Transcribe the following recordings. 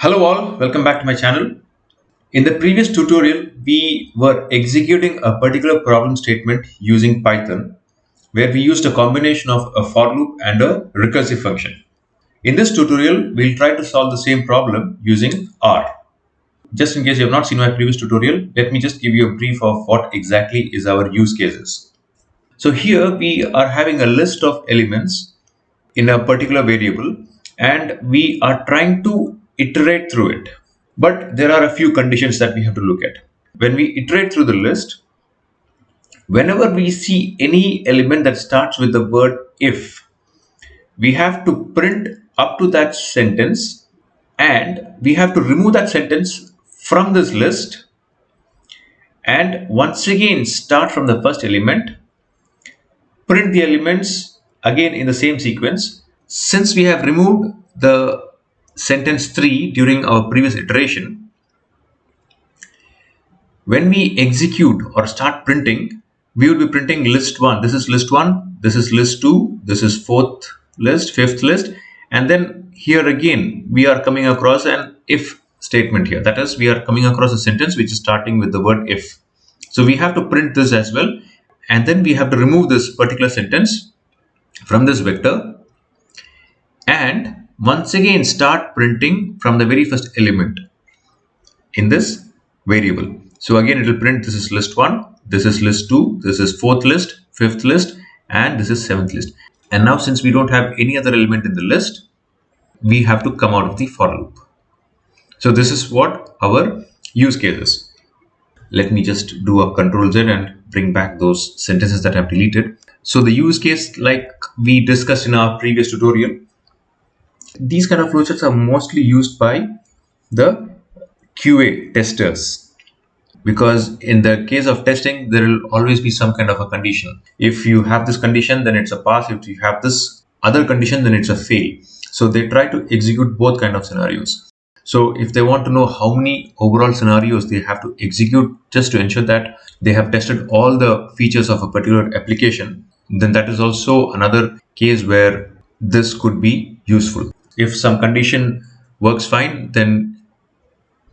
Hello all, welcome back to my channel. In the previous tutorial, we were executing a particular problem statement using Python, where we used a combination of a for loop and a recursive function. In this tutorial, we'll try to solve the same problem using R. Just in case you have not seen my previous tutorial, let me just give you a brief of what exactly is our use cases. So here we are having a list of elements in a particular variable, and we are trying to iterate through it. But there are a few conditions that we have to look at. When we iterate through the list, whenever we see any element that starts with the word if, we have to print up to that sentence, and we have to remove that sentence from this list, and once again start from the first element, print the elements again in the same sequence. Since we have removed the sentence 3 during our previous iteration, when we execute or start printing, we will be printing list 1. This is list 1, this is list 2, this is fourth list, fifth list, and then here again we are coming across an if statement here. That is, we are coming across a sentence which is starting with the word if. So we have to print this as well, and then we have to remove this particular sentence from this vector, and once again start printing from the very first element in this variable. So again it will print this is list 1, this is list 2, this is fourth list, fifth list, and this is seventh list. And now since we don't have any other element in the list, we have to come out of the for loop. So this is what our use case is. Let me just do a Control Z and bring back those sentences that I've deleted. So the use case, like we discussed in our previous tutorial, these kind of flowcharts are mostly used by the QA testers, because in the case of testing there will always be some kind of a condition. If you have this condition, then it's a pass. If you have this other condition, then it's a fail. So they try to execute both kind of scenarios. So if they want to know how many overall scenarios they have to execute just to ensure that they have tested all the features of a particular application, then that is also another case where this could be useful. If some condition works fine, then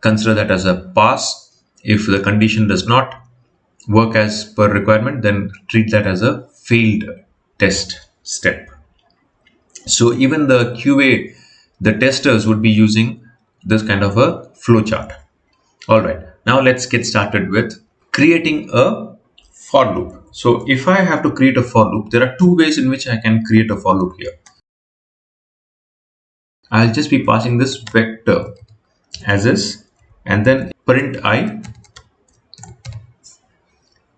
consider that as a pass. If the condition does not work as per requirement, then treat that as a failed test step. So even the QA, the testers, would be using this kind of a flowchart. All right, now let's get started with creating a for loop. So if I have to create a for loop, there are two ways in which I can create a for loop here. I'll just be passing this vector as is, and then print I.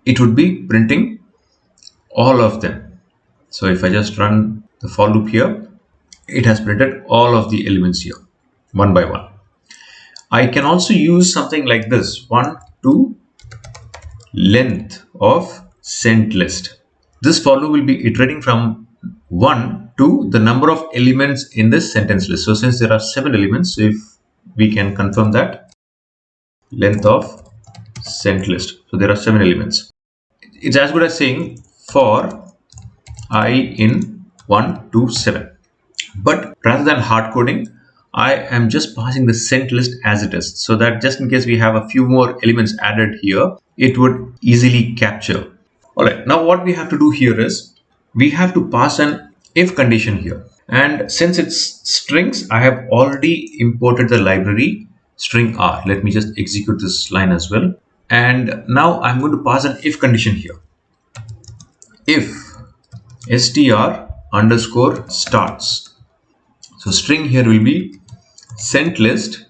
It would be printing all of them. So if I just run the for loop here, it has printed all of the elements here one by one. I can also use something like this: 1 to length of sent list. This for loop will be iterating from 1 to the number of elements in this sentence list. So since there are 7 elements, if we can confirm that length of sent list, so there are 7 elements. It's as good as saying for I in 1 to 7. But rather than hard coding, I am just passing the sent list as it is, so that just in case we have a few more elements added here, it would easily capture. All right, now what we have to do here is we have to pass an if condition here. And since it's strings, I have already imported the library string R. Let me just execute this line as well. And now I'm going to pass an if condition here. If str underscore starts. So string here will be sent list,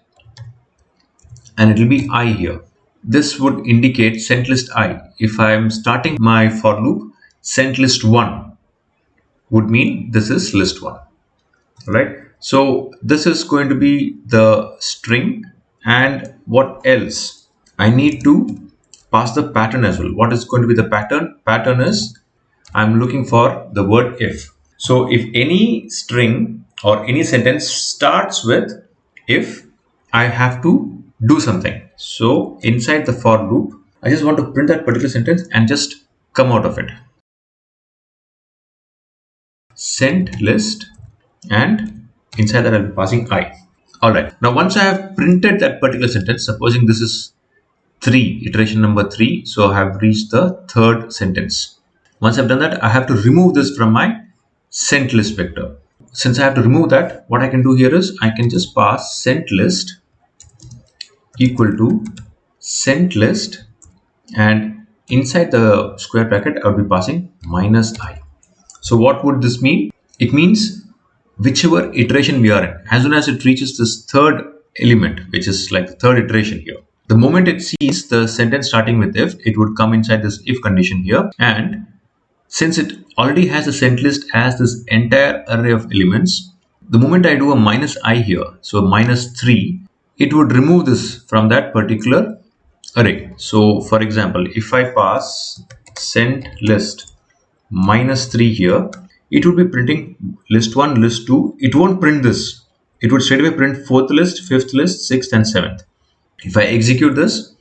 and it will be I here. This would indicate sent list I. If I am starting my for loop, sent list 1 would mean this is list 1. Right? So this is going to be the string, and what else? I need to pass the pattern as well. What is going to be the pattern? Pattern is I'm looking for the word if. So if any string or any sentence starts with if, I have to do something. So inside the for loop, I just want to print that particular sentence and just come out of it. Sent list, and inside that I'll be passing I. All right. Now, once I have printed that particular sentence, supposing this is 3, iteration number 3. So I have reached the third sentence. Once I've done that, I have to remove this from my sent list vector. Since I have to remove that, what I can do here is I can just pass sent list equal to sent list, and inside the square bracket I would be passing minus I. So what would this mean? It means whichever iteration we are in, as soon as it reaches this third element, which is like the third iteration here, the moment it sees the sentence starting with if, it would come inside this if condition here. And since it already has a sent list as this entire array of elements, the moment I do a minus I here, so minus 3, it would remove this from that particular array. So for example, if I pass sent list minus 3 here, it would be printing list 1, list 2. It won't print this. It would straight away print 4th list, 5th list, 6th and 7th. If I execute this,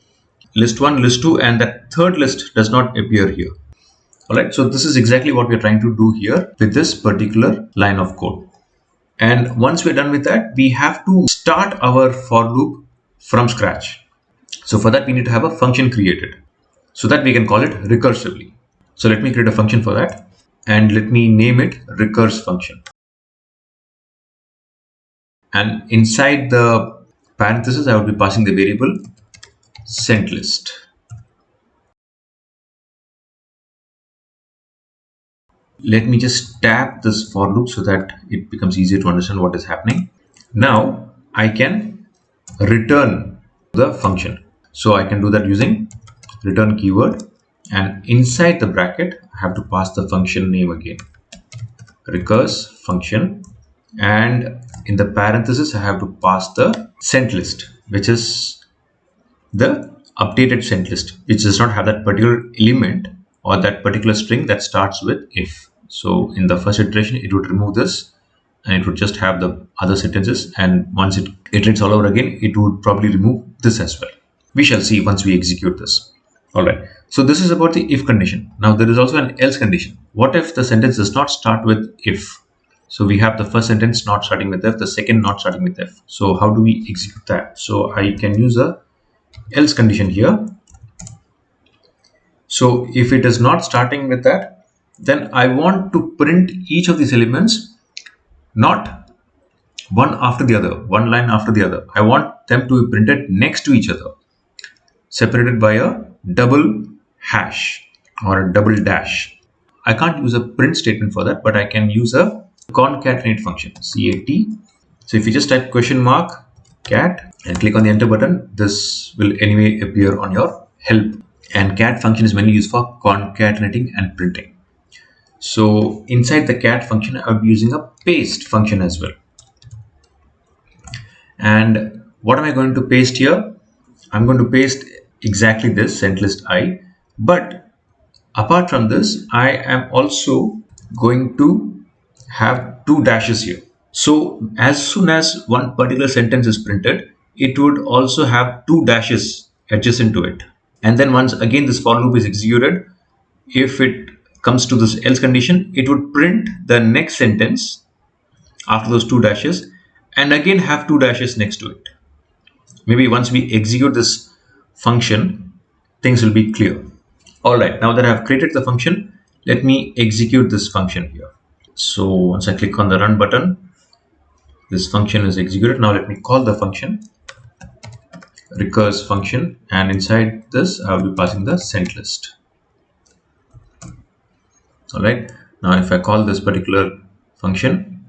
list 1, list 2 and that third list does not appear here. Alright, so this is exactly what we're trying to do here with this particular line of code. And once we're done with that, we have to start our for loop from scratch. So for that, we need to have a function created so that we can call it recursively. So let me create a function for that and let me name it recurse function. And inside the parenthesis, I will be passing the variable sent list. Let me just tap this for loop so that it becomes easier to understand what is happening. Now I can return the function. So I can do that using return keyword, and inside the bracket I have to pass the function name again, recurse function, and in the parenthesis I have to pass the sent list, which is the updated sent list, which does not have that particular element or that particular string that starts with if. So in the first iteration it would remove this and it would just have the other sentences, and once it iterates all over again, it would probably remove this as well. We shall see once we execute this. Alright, so this is about the if condition. Now there is also an else condition. What if the sentence does not start with if? So we have the first sentence not starting with if, the second not starting with if. So how do we execute that? So I can use a else condition here. So if it is not starting with that, then I want to print each of these elements not one after the other, one line after the other. I want them to be printed next to each other, separated by a double hash or a double dash. I can't use a print statement for that, but I can use a concatenate function, CAT. So if you just type question mark cat and click on the enter button, this will anyway appear on your help. And cat function is mainly used for concatenating and printing. So inside the cat function, I will be using a paste function as well. And what am I going to paste here? I'm going to paste exactly this sent list I, but apart from this, I am also going to have two dashes here. So as soon as one particular sentence is printed, it would also have two dashes adjacent to it. And then once again this for loop is executed, if it comes to this else condition, it would print the next sentence after those two dashes and again have two dashes next to it. Maybe once we execute this function, things will be clear. Alright, now that I have created the function, let me execute this function here. So once I click on the run button, this function is executed. Now let me call the function recurse function, and inside this I will be passing the sent list. Alright, now if I call this particular function,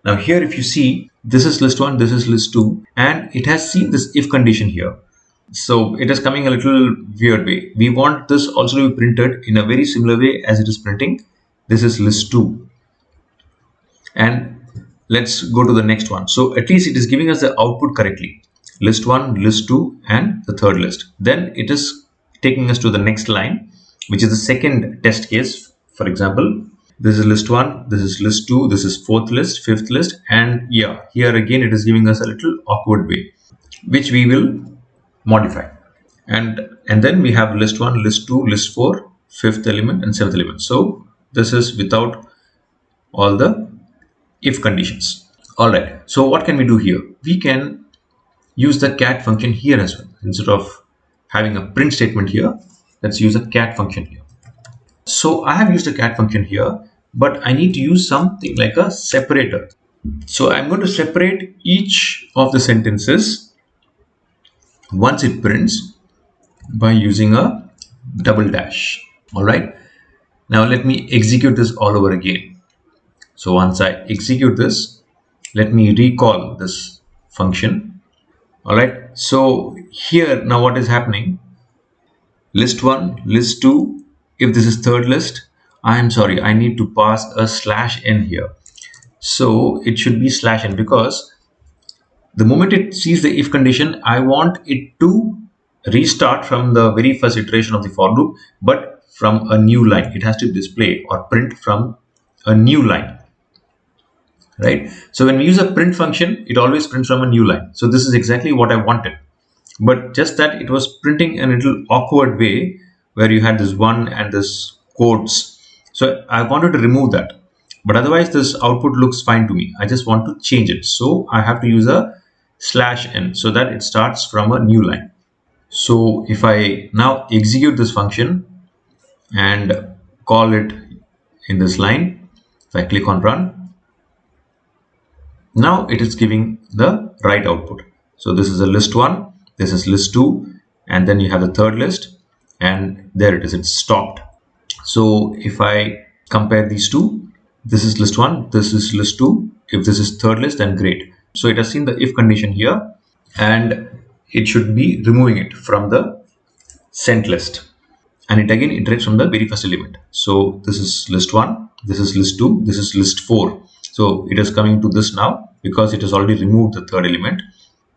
now here if you see, this is list 1, this is list 2, and it has seen this if condition here. So it is coming a little weird way. We want this also to be printed in a very similar way as it is printing. This is list 2. And let's go to the next one. So at least it is giving us the output correctly. List 1, list 2, and the third list. Then it is taking us to the next line, which is the second test case. For example, this is list 1, this is list 2, this is 4th list, 5th list, and yeah, here again it is giving us a little awkward way, which we will modify. And then we have list 1, list 2, list 4, 5th element, and 7th element. So this is without all the if conditions. All right. So what can we do here? We can use the cat function here as well. Instead of having a print statement here, let's use a cat function here. So I have used a cat function here, but I need to use something like a separator. So I'm going to separate each of the sentences once it prints by using a double dash. All right. Now let me execute this all over again. So once I execute this, let me recall this function. All right. So here now what is happening? List 1, list 2. If this is third list, I'm sorry, I need to pass a slash n here. So it should be slash n, because the moment it sees the if condition, I want it to restart from the very first iteration of the for loop, but from a new line. It has to display or print from a new line, right? So when we use a print function, it always prints from a new line. So this is exactly what I wanted, but just that it was printing in a little awkward way where you had this one and this quotes. So I wanted to remove that, but otherwise this output looks fine to me. I just want to change it, so I have to use a slash n so that it starts from a new line. So if I now execute this function and call it in this line, if I click on run, now it is giving the right output. So this is a list 1, this is list 2, and then you have the third list, and there it is, it's stopped. So if I compare these two, this is list 1, this is list 2. If this is third list, then great. So it has seen the if condition here, and it should be removing it from the sent list, and it again iterates from the very first element. So this is list 1, this is list 2, this is list 4. So it is coming to this now because it has already removed the third element.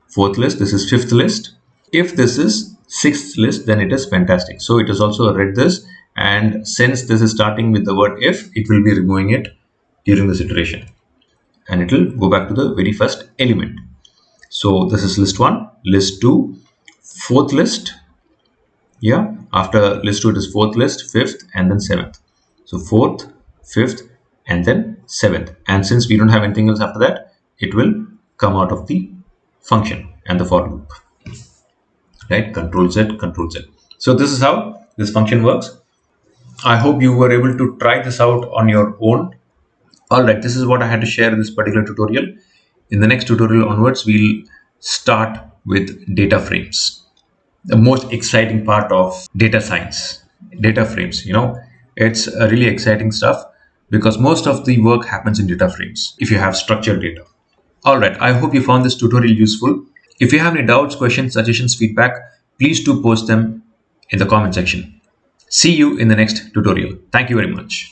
Fourth list, this is fifth list. If this is sixth list, then it is fantastic. So it has also read this, and since this is starting with the word if, it will be removing it during this iteration, and it will go back to the very first element. So this is list 1, list 2, fourth list. Yeah, after list 2 it is fourth list, fifth, and then seventh. So fourth, fifth, and then seventh. And since we don't have anything else after that, it will come out of the function and the for loop, right? Control Z, Control Z. So this is how this function works. I hope you were able to try this out on your own. All right, this is what I had to share in this particular tutorial. In the next tutorial onwards, we'll start with data frames, the most exciting part of data science. Data frames, it's really exciting stuff, because most of the work happens in data frames if you have structured data. All right, I hope you found this tutorial useful. If you have any doubts, questions, suggestions, feedback, please do post them in the comment section. See you in the next tutorial. Thank you very much.